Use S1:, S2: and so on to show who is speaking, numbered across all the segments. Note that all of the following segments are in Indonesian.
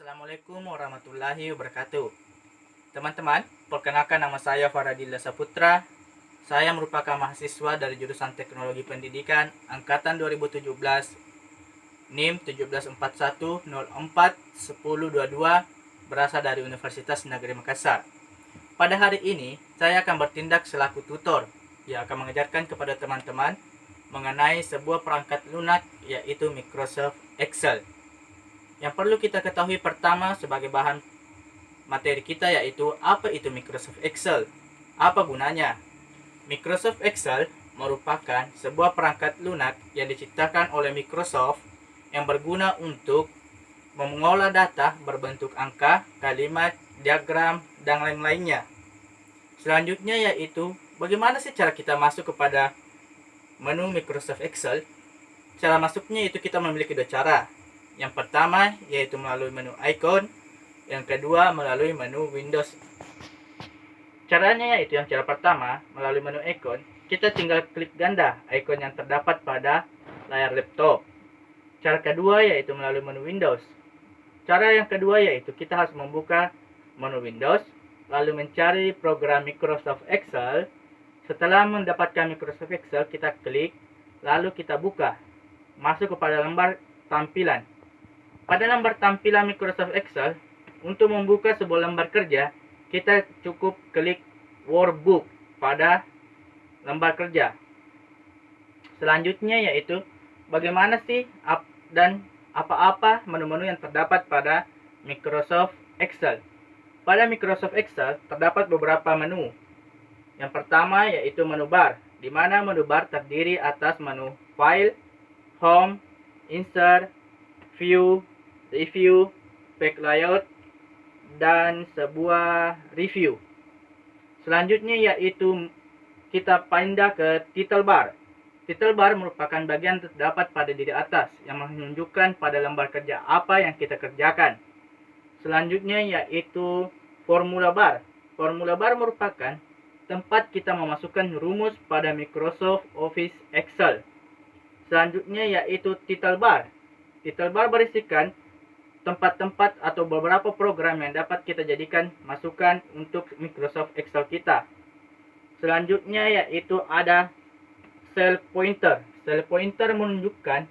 S1: Assalamualaikum warahmatullahi wabarakatuh. Teman-teman, perkenalkan nama saya Faradilla Saputra. Saya merupakan mahasiswa dari jurusan Teknologi Pendidikan angkatan 2017 NIM 1741041022 berasal dari Universitas Negeri Makassar. Pada hari ini, saya akan bertindak selaku tutor yang akan mengajarkan kepada teman-teman mengenai sebuah perangkat lunak yaitu Microsoft Excel. Yang perlu kita ketahui pertama sebagai bahan materi kita yaitu apa itu Microsoft Excel. Apa gunanya? Microsoft Excel merupakan sebuah perangkat lunak yang diciptakan oleh Microsoft yang berguna untuk mengolah data berbentuk angka, kalimat, diagram, dan lain-lainnya. Selanjutnya yaitu bagaimana sih cara kita masuk kepada menu Microsoft Excel? Cara masuknya itu kita memiliki dua cara. Yang pertama yaitu melalui menu icon, yang kedua melalui menu Windows. Caranya yaitu yang cara pertama melalui menu icon, kita tinggal klik ganda icon yang terdapat pada layar laptop. Cara kedua yaitu melalui menu Windows. Cara yang kedua yaitu kita harus membuka menu Windows, lalu mencari program Microsoft Excel. Setelah mendapatkan Microsoft Excel, kita klik, lalu kita buka, masuk kepada lembar tampilan. Pada lembar tampilan Microsoft Excel, untuk membuka sebuah lembar kerja, kita cukup klik Workbook pada lembar kerja. Selanjutnya yaitu bagaimana sih dan apa-apa menu-menu yang terdapat pada Microsoft Excel. Pada Microsoft Excel terdapat beberapa menu. Yang pertama yaitu menu bar, di mana menu bar terdiri atas menu File, Home, Insert, View, Review, Page Layout, dan sebuah review. Selanjutnya yaitu kita pindah ke title bar. Title bar merupakan bagian terdapat pada diri atas yang menunjukkan pada lembar kerja apa yang kita kerjakan. Selanjutnya yaitu formula bar. Formula bar merupakan tempat kita memasukkan rumus pada Microsoft Office Excel. Selanjutnya yaitu title bar. Title bar berisikan tempat-tempat atau beberapa program yang dapat kita jadikan masukan untuk Microsoft Excel kita. Selanjutnya yaitu ada cell pointer. Cell pointer menunjukkan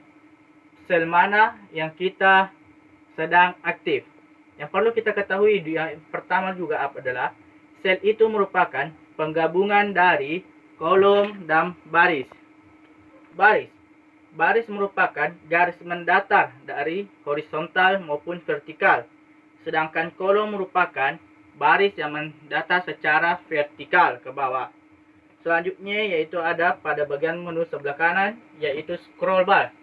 S1: sel mana yang kita sedang aktif. Yang perlu kita ketahui yang pertama juga adalah sel itu merupakan penggabungan dari kolom dan baris. Baris merupakan garis mendatar dari horizontal maupun vertikal. Sedangkan kolom merupakan baris yang mendatar secara vertikal ke bawah. Selanjutnya yaitu ada pada bagian menu sebelah kanan yaitu scroll bar.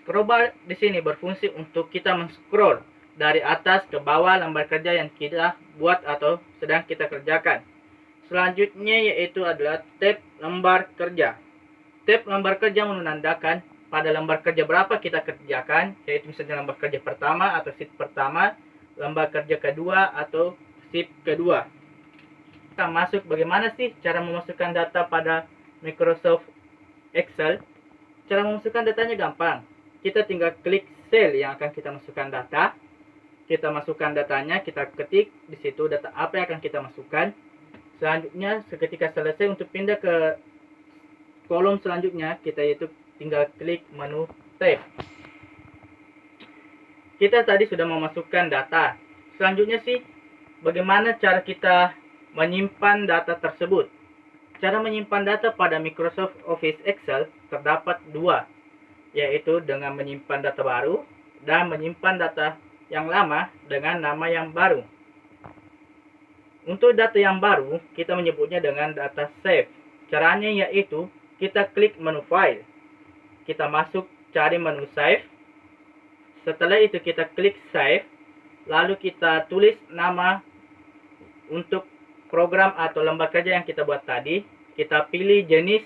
S1: Scroll bar di sini berfungsi untuk kita men-scroll dari atas ke bawah lembar kerja yang kita buat atau sedang kita kerjakan. Selanjutnya yaitu adalah tab lembar kerja. Tab lembar kerja menandakan pada lembar kerja berapa kita kerjakan, yaitu misalnya lembar kerja pertama atau sheet pertama, lembar kerja kedua atau sheet kedua. Kita masuk bagaimana sih cara memasukkan data pada Microsoft Excel? Cara memasukkan datanya gampang. Kita tinggal klik sel yang akan kita masukkan data. Kita masukkan datanya, kita ketik di situ data apa yang akan kita masukkan. Selanjutnya, ketika selesai untuk pindah ke kolom selanjutnya, kita yaitu tinggal klik menu tab. Kita tadi sudah memasukkan data. Selanjutnya sih, bagaimana cara kita menyimpan data tersebut? Cara menyimpan data pada Microsoft Office Excel terdapat dua, yaitu dengan menyimpan data baru dan menyimpan data yang lama dengan nama yang baru. Untuk data yang baru, kita menyebutnya dengan data save. Caranya yaitu kita klik menu file. Kita masuk cari menu save. Setelah itu kita klik save. Lalu kita tulis nama untuk program atau lembar kerja yang kita buat tadi. Kita pilih jenis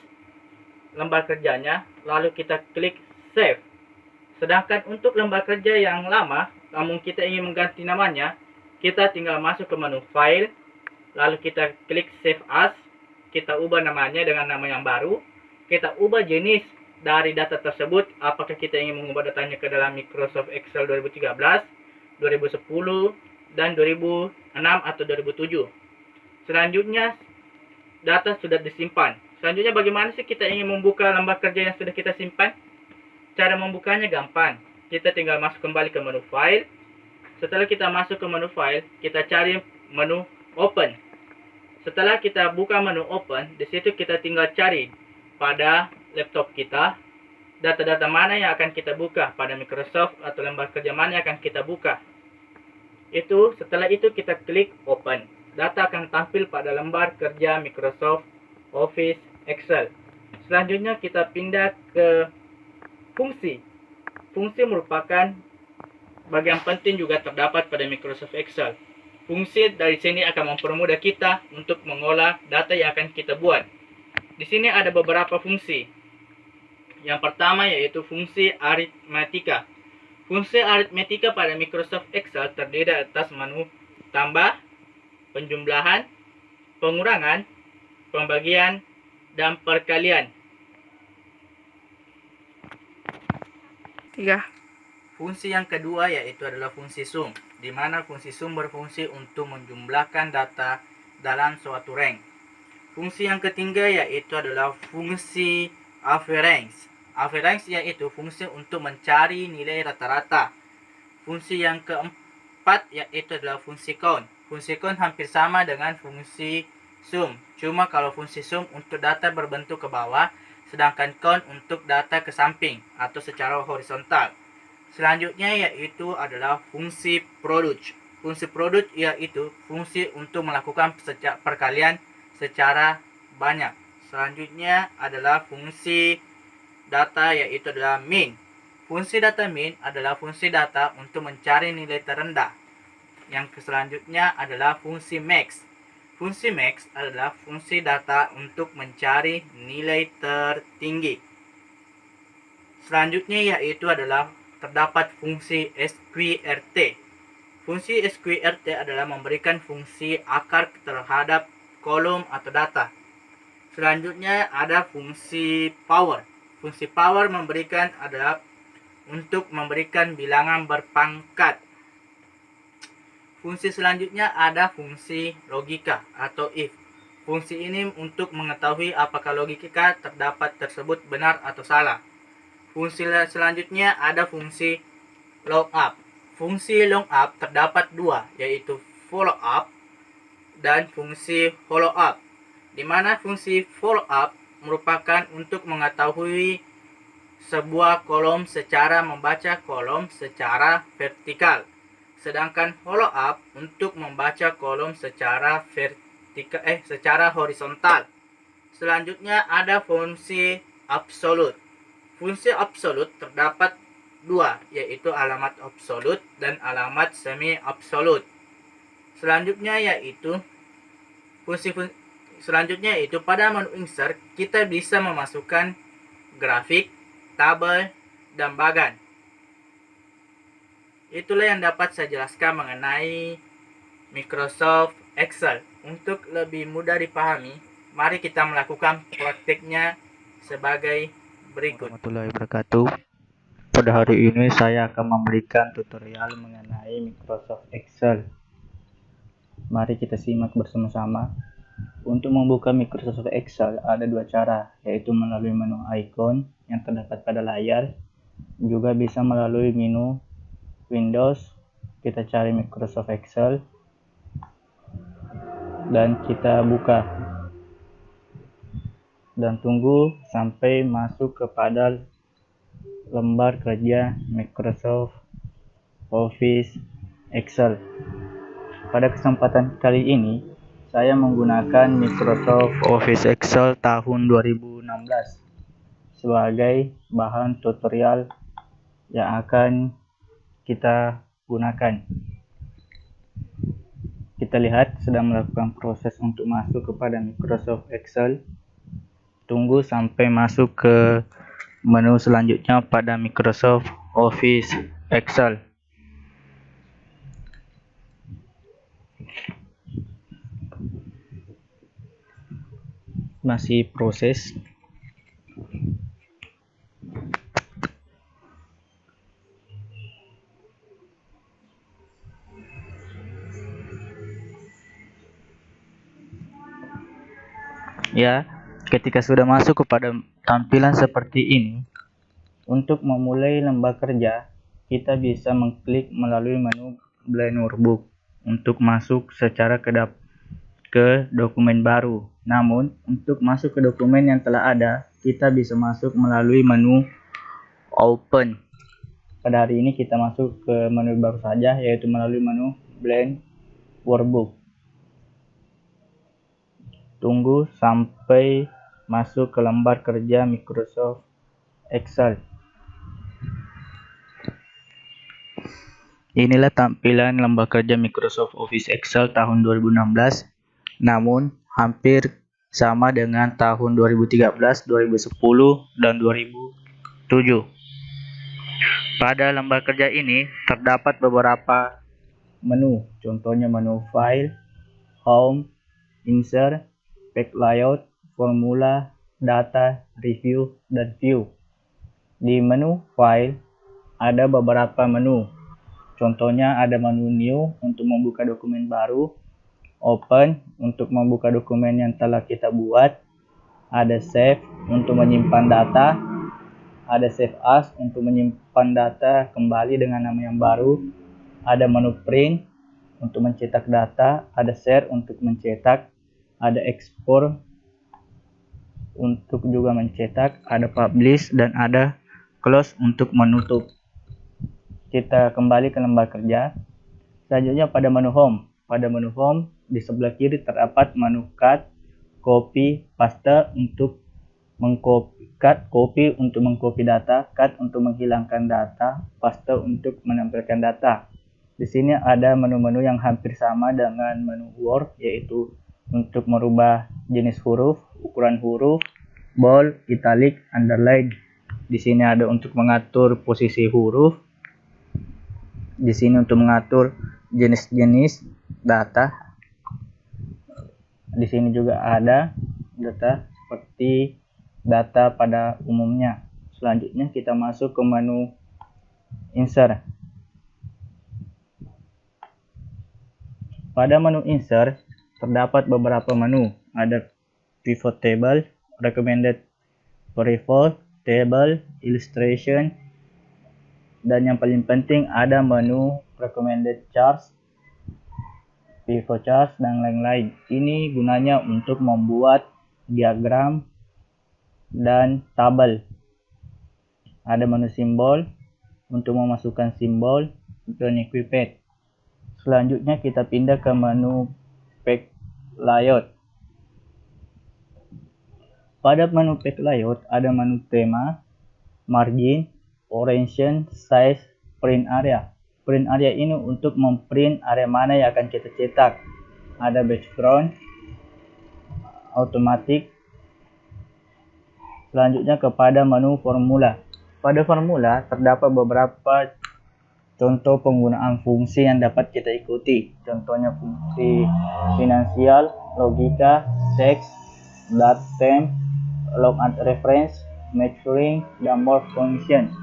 S1: lembar kerjanya. Lalu kita klik save. Sedangkan untuk lembar kerja yang lama, namun kita ingin mengganti namanya, kita tinggal masuk ke menu file. Lalu kita klik save as. Kita ubah namanya dengan nama yang baru. Kita ubah jenis dari data tersebut, apakah kita ingin mengubah datanya ke dalam Microsoft Excel 2013 2010, dan 2006 atau 2007. Selanjutnya, data sudah disimpan. Selanjutnya, bagaimana sih kita ingin membuka lembar kerja yang sudah kita simpan? Cara membukanya gampang. Kita tinggal masuk kembali ke menu file. Setelah kita masuk ke menu file, kita cari menu open. Setelah kita buka menu open, di situ kita tinggal cari pada laptop kita data-data mana yang akan kita buka, pada Microsoft atau lembar kerja mana yang akan kita buka. Setelah itu kita klik open. Data akan tampil pada lembar kerja Microsoft Office Excel. Selanjutnya kita pindah ke fungsi. Fungsi merupakan bagian penting juga terdapat pada Microsoft Excel. Fungsi dari sini akan mempermudah kita untuk mengolah data yang akan kita buat. Di sini ada beberapa fungsi. Yang pertama yaitu fungsi aritmatika. Fungsi aritmatika pada Microsoft Excel terdiri atas menu tambah, penjumlahan, pengurangan, pembagian, dan perkalian.
S2: 3.
S1: Fungsi yang kedua yaitu adalah fungsi sum, di mana fungsi sum berfungsi untuk menjumlahkan data dalam suatu rank. Fungsi yang ketiga yaitu adalah fungsi average. Average yaitu fungsi untuk mencari nilai rata-rata. Fungsi yang keempat yaitu adalah fungsi count. Fungsi count hampir sama dengan fungsi sum, cuma kalau fungsi sum untuk data berbentuk ke bawah, sedangkan count untuk data ke samping atau secara horizontal. Selanjutnya yaitu adalah fungsi produce. Fungsi produce yaitu fungsi untuk melakukan perkalian secara banyak. Selanjutnya adalah fungsi data yaitu adalah min. Fungsi data min adalah fungsi data untuk mencari nilai terendah. Yang selanjutnya adalah fungsi max. Fungsi max adalah fungsi data untuk mencari nilai tertinggi. Selanjutnya yaitu adalah terdapat fungsi sqrt. Fungsi sqrt adalah memberikan fungsi akar terhadap kolom atau data. Selanjutnya ada fungsi power. Fungsi power memberikan adalah untuk memberikan bilangan berpangkat. Fungsi selanjutnya ada fungsi logika atau if. Fungsi ini untuk mengetahui apakah logika terdapat tersebut benar atau salah. Fungsi selanjutnya ada fungsi lookup. Fungsi lookup terdapat dua, yaitu follow up dan fungsi follow up. Di mana fungsi follow up merupakan untuk mengetahui sebuah kolom secara membaca kolom secara vertikal. Sedangkan follow up untuk membaca kolom secara secara horizontal. Selanjutnya ada fungsi absolute. Fungsi absolute terdapat dua, yaitu alamat absolut dan alamat semi absolut. Selanjutnya yaitu pada menu insert kita bisa memasukkan grafik, tabel, dan bagan. Itulah yang dapat saya jelaskan mengenai Microsoft Excel. Untuk lebih mudah dipahami, mari kita melakukan praktiknya sebagai berikut.
S3: Warahmatullahi wabarakatuh. Pada hari ini saya akan memberikan tutorial mengenai Microsoft Excel. Mari kita simak bersama-sama. Untuk membuka Microsoft Excel ada dua cara, yaitu melalui menu icon yang terdapat pada layar, juga bisa melalui menu Windows. Kita cari Microsoft Excel dan kita buka dan tunggu sampai masuk kepada lembar kerja Microsoft Office Excel. Pada kesempatan kali ini saya menggunakan Microsoft Office Excel tahun 2016 sebagai bahan tutorial yang akan kita gunakan. Kita lihat sedang melakukan proses untuk masuk kepada Microsoft Excel. Tunggu sampai masuk ke menu selanjutnya pada Microsoft Office Excel. Masih proses. Ya, ketika sudah masuk kepada tampilan seperti ini, untuk memulai lembar kerja, kita bisa mengklik melalui menu Blend Workbook untuk masuk secara ke dokumen baru. Namun, untuk masuk ke dokumen yang telah ada, kita bisa masuk melalui menu Open. Pada hari ini kita masuk ke menu baru saja, yaitu melalui menu Blend Workbook. Tunggu sampai masuk ke lembar kerja Microsoft Excel. Inilah tampilan lembar kerja Microsoft Office Excel tahun 2016, namun hampir sama dengan tahun 2013, 2010, dan 2007. Pada lembar kerja ini terdapat beberapa menu, contohnya menu File, Home, Insert, Page Layout, Formula, Data, Review, dan View. Di menu File ada beberapa menu. Contohnya ada menu New untuk membuka dokumen baru, Open untuk membuka dokumen yang telah kita buat, ada Save untuk menyimpan data, ada Save As untuk menyimpan data kembali dengan nama yang baru, ada menu Print untuk mencetak data, ada Share untuk mencetak, ada Export untuk juga mencetak, ada Publish, dan ada Close untuk menutup. Kita kembali ke lembar kerja. Selanjutnya pada menu Home. Pada menu Home di sebelah kiri terdapat menu Cut, Copy, Paste untuk copy untuk mengcopy data, cut untuk menghilangkan data, paste untuk menampilkan data. Di sini ada menu-menu yang hampir sama dengan menu Word, yaitu untuk merubah jenis huruf, ukuran huruf, bold, italic, underline. Di sini ada untuk mengatur posisi huruf. Di sini untuk mengatur jenis-jenis data. Di sini juga ada data seperti data pada umumnya. Selanjutnya kita masuk ke menu Insert. Pada menu Insert terdapat beberapa menu. Ada Pivot Table, Recommended Pivot Table, Illustration, dan yang paling penting ada menu Recommended Charts, Pivot Charts, dan lain-lain. Ini gunanya untuk membuat diagram dan tabel. Ada menu simbol untuk memasukkan simbol dan equipment. Selanjutnya kita pindah ke menu Page Layout. Pada menu Page Layout ada menu tema, margin, orientation, size, print area. Print area ini untuk memprint area mana yang akan kita cetak. Ada background, automatic. Selanjutnya kepada menu formula. Pada formula terdapat beberapa contoh penggunaan fungsi yang dapat kita ikuti. Contohnya fungsi finansial, logika, teks, datem, log and reference, measuring, dan more function.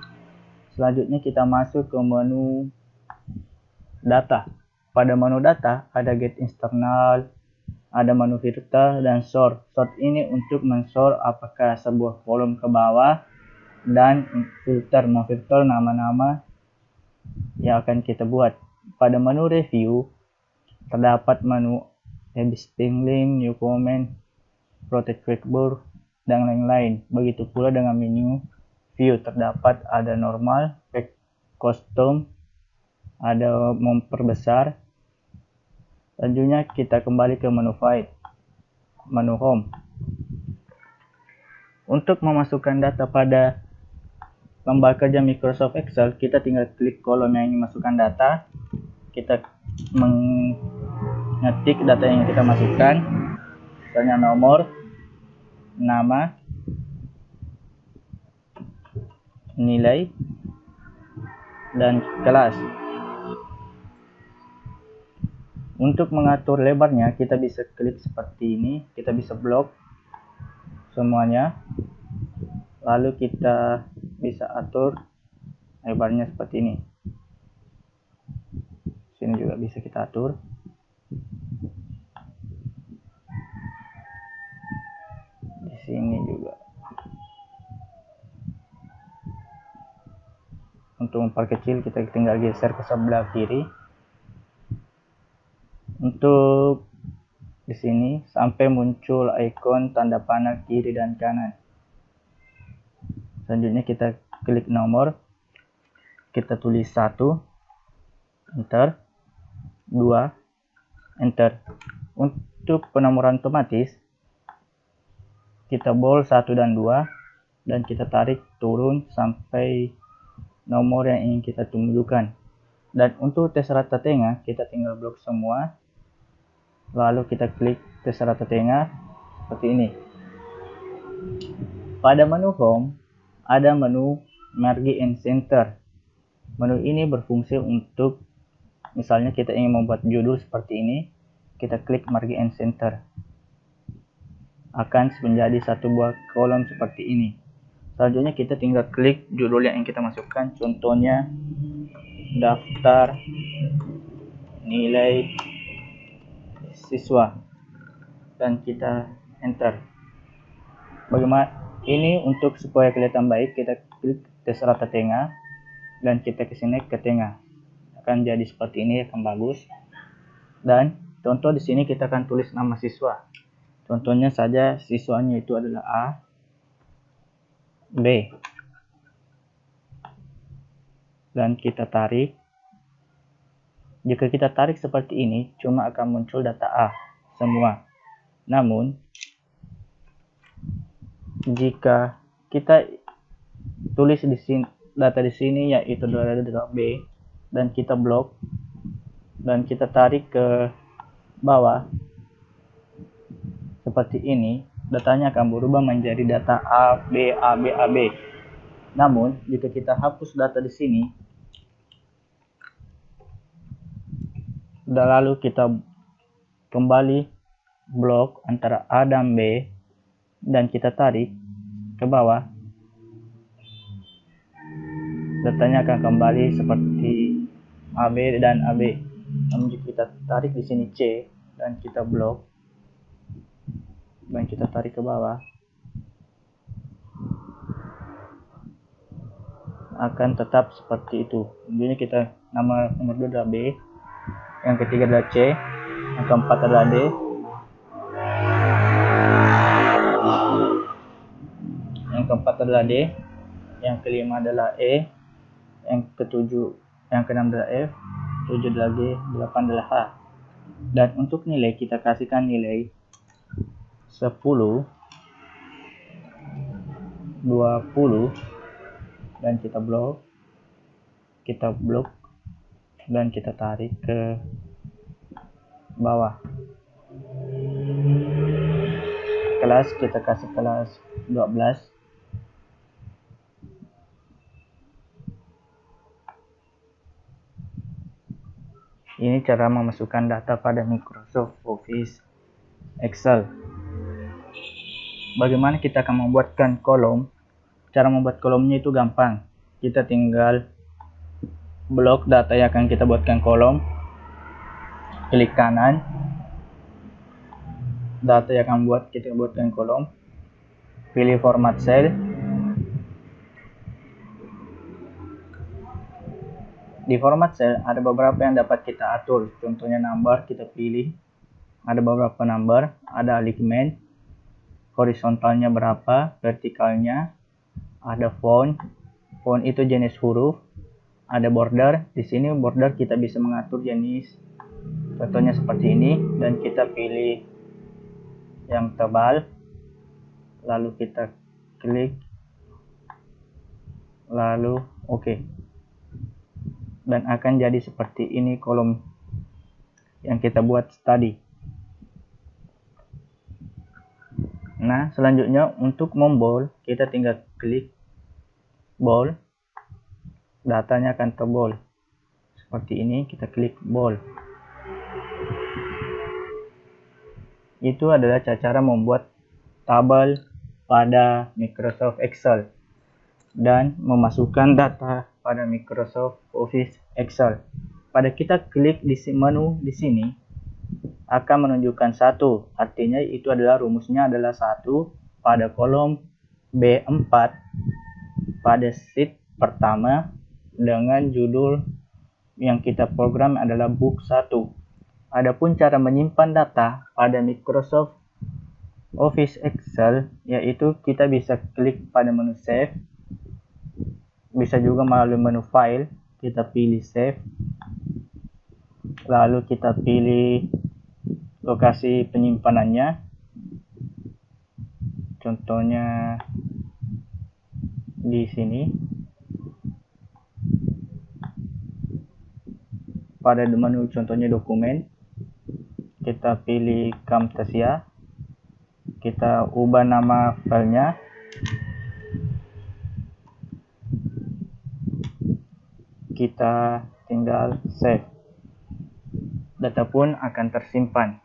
S3: Selanjutnya kita masuk ke menu data. Pada menu data ada get internal, ada menu filter, dan sort. Sort ini untuk mensort apakah sebuah kolom ke bawah, dan filter memfilter nama-nama yang akan kita buat. Pada menu review terdapat menu existing link, new comment, protect quickboard, dan lain-lain. Begitu pula dengan menu view terdapat ada normal, custom, ada memperbesar. Selanjutnya kita kembali ke menu file, menu home. Untuk memasukkan data pada lembar kerja Microsoft Excel, kita tinggal klik kolom yang ingin masukkan data. Kita mengetik data yang kita masukkan, misalnya nomor, nama, nilai, dan kelas. Untuk mengatur lebarnya, kita bisa klik seperti ini. Kita bisa blok semuanya. Lalu kita bisa atur lebarnya seperti ini. Sini juga bisa kita atur. sini juga. Untuk memperkecil kita tinggal geser ke sebelah kiri. Untuk di sini sampai muncul ikon tanda panah kiri dan kanan. Selanjutnya kita klik nomor. Kita tulis 1, enter, 2, enter. Untuk penomoran otomatis kita bold 1 dan 2 dan kita tarik turun sampai nomor yang ingin kita tunjukkan. Dan untuk tes rata tengah kita tinggal blok semua, lalu kita klik tes rata tengah seperti ini. Pada menu home ada menu merge and center. Menu ini berfungsi untuk misalnya kita ingin membuat judul seperti ini, kita klik merge and center, akan menjadi satu buah kolom seperti ini. Selanjutnya kita tinggal klik judul yang ingin kita masukkan, contohnya daftar nilai siswa, dan kita enter. Bagaimana ini untuk supaya kelihatan baik, kita klik tes rata tengah dan kita kesini ke tengah, akan jadi seperti ini, akan bagus. Dan contoh di sini kita akan tulis nama siswa, contohnya saja siswanya itu adalah A, B, dan kita tarik. Jika kita tarik seperti ini, cuma akan muncul data A semua. Namun jika kita tulis di sini data di sini, yaitu data B, dan kita blok dan kita tarik ke bawah seperti ini, datanya akan berubah menjadi data A, B, A, B, A, B. Namun jika kita hapus data di sini, dan lalu kita kembali blok antara A dan B dan kita tarik ke bawah, datanya akan kembali seperti AB dan AB. Namun jika kita tarik di sini C dan kita blok dan kita tarik ke bawah, akan tetap seperti itu. Jadi kita nomor 2 adalah B, yang ketiga adalah C, yang keempat adalah D, yang keempat adalah D, yang kelima adalah E, yang keenam adalah F, 7 adalah G, 8 adalah H. Dan untuk nilai kita kasihkan nilai 10, 20, dan kita blok dan kita tarik ke bawah. Kelas kita kasih kelas 12. Ini cara memasukkan data pada Microsoft Office Excel. Bagaimana kita akan membuatkan kolom? Cara membuat kolomnya itu gampang. Kita tinggal blok data yang akan kita buatkan kolom, klik kanan, data yang akan kita buatkan kolom, pilih format cell, di format cell ada beberapa yang dapat kita atur, contohnya number, kita pilih, ada beberapa number, ada alignment, horizontalnya berapa, vertikalnya, ada font itu jenis huruf, ada border. Di sini border kita bisa mengatur jenis, contohnya seperti ini, dan kita pilih yang tebal, lalu kita klik, lalu oke. Dan akan jadi seperti ini kolom yang kita buat tadi. Nah, selanjutnya untuk membold, kita tinggal klik bold, datanya akan terbold seperti ini, kita klik bold. Itu adalah cara membuat tabel pada Microsoft Excel dan memasukkan data pada Microsoft Office Excel. Pada kita klik di menu di sini akan menunjukkan 1, artinya itu adalah rumusnya adalah 1 pada kolom B4 pada sheet pertama dengan judul yang kita program adalah book 1. Adapun cara menyimpan data pada Microsoft Office Excel yaitu kita bisa klik pada menu save, bisa juga melalui menu file, kita pilih save, lalu kita pilih lokasi penyimpanannya, contohnya di sini. Pada menu contohnya dokumen, kita pilih Camtasia, kita ubah nama filenya, kita tinggal save, data pun akan tersimpan.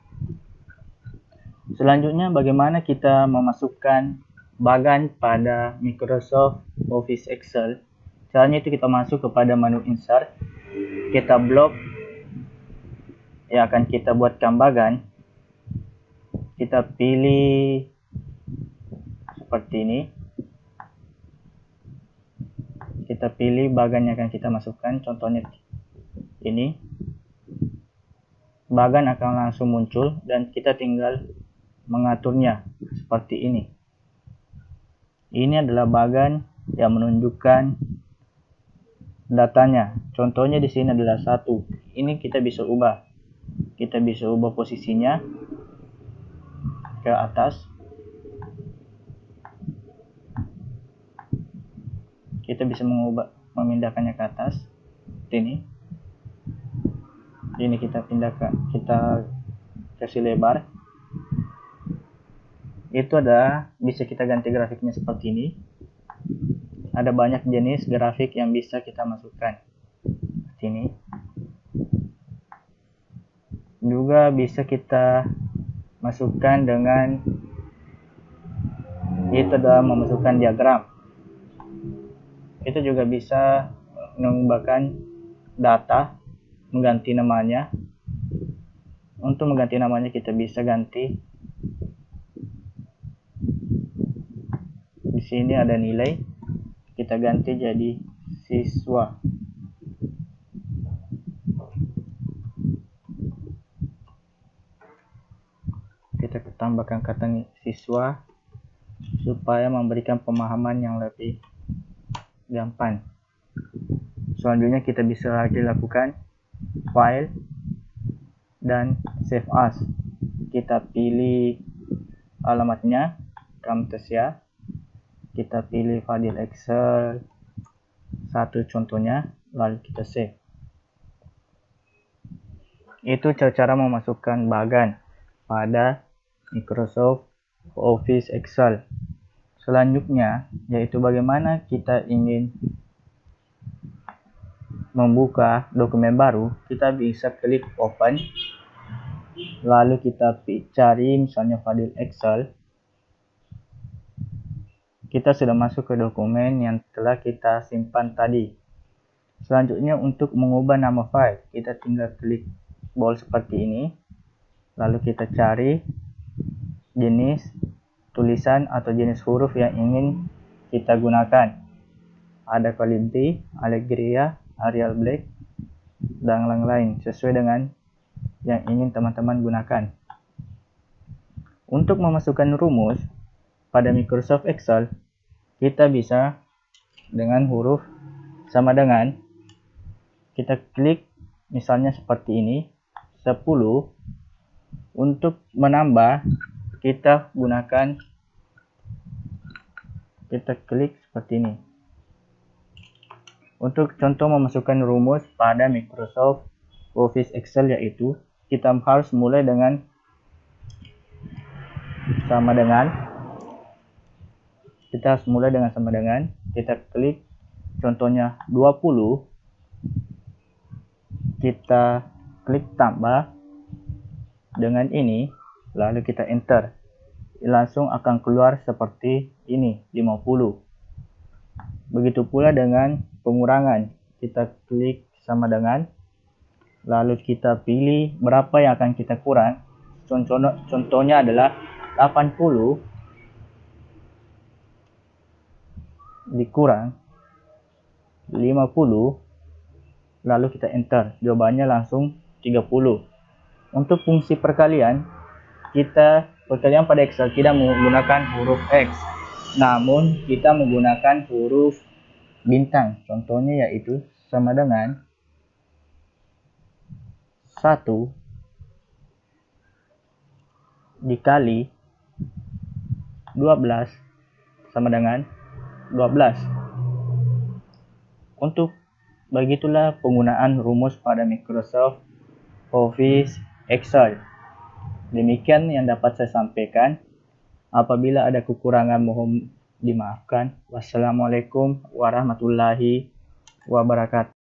S3: Selanjutnya bagaimana kita memasukkan bagan pada Microsoft Office Excel. Caranya itu kita masuk kepada menu insert, kita blok yang akan kita buatkan bagan, kita pilih seperti ini, kita pilih bagan yang akan kita masukkan, contohnya ini, bagan akan langsung muncul dan kita tinggal mengaturnya seperti ini. Ini adalah bagan yang menunjukkan datanya, contohnya di sini adalah 1. Ini kita bisa ubah, kita bisa ubah posisinya ke atas, kita bisa memindahkannya ke atas seperti ini kita pindahkan, kita kasih lebar. Itu ada, bisa kita ganti grafiknya seperti ini. Ada banyak jenis grafik yang bisa kita masukkan seperti ini. Juga bisa kita masukkan dengan itu adalah memasukkan diagram. Itu juga bisa mengubahkan data, mengganti namanya. Untuk mengganti namanya kita bisa ganti. Di sini ada nilai, kita ganti jadi siswa. Kita tambahkan kata siswa supaya memberikan pemahaman yang lebih gampang. Selanjutnya kita bisa lagi lakukan file dan save as. Kita pilih alamatnya Camtasia, kita pilih file Excel 1 contohnya, lalu kita save. Itu cara memasukkan bagan pada Microsoft Office Excel. Selanjutnya yaitu bagaimana kita ingin membuka dokumen baru. Kita bisa klik open, lalu kita cari misalnya file Excel. Kita sudah masuk ke dokumen yang telah kita simpan tadi. Selanjutnya untuk mengubah nama file, kita tinggal klik bold seperti ini, lalu kita cari jenis tulisan atau jenis huruf yang ingin kita gunakan. Ada Calibri, Allegria, Arial Black, dan lain-lain sesuai dengan yang ingin teman-teman gunakan. Untuk memasukkan rumus pada Microsoft Excel, kita bisa dengan huruf sama dengan, kita klik misalnya seperti ini 10. Untuk menambah kita gunakan, kita klik seperti ini. Untuk contoh memasukkan rumus pada Microsoft Office Excel yaitu kita harus mulai dengan sama dengan, kita harus mulai dengan sama dengan, kita klik contohnya 20, kita klik tambah dengan ini, lalu kita enter, langsung akan keluar seperti ini 50. Begitu pula dengan pengurangan, kita klik sama dengan, lalu kita pilih berapa yang akan kita kurang. Contohnya adalah 80, dikurang 50, lalu kita enter. Jawabannya langsung 30. Untuk fungsi perkalian, perkalian pada Excel tidak menggunakan huruf X, namun kita menggunakan huruf bintang. Contohnya yaitu sama dengan 1 dikali 12 sama dengan 12. Untuk begitulah penggunaan rumus pada Microsoft Office Excel. Demikian yang dapat saya sampaikan. Apabila ada kekurangan mohon dimaafkan. Wassalamualaikum warahmatullahi wabarakatuh.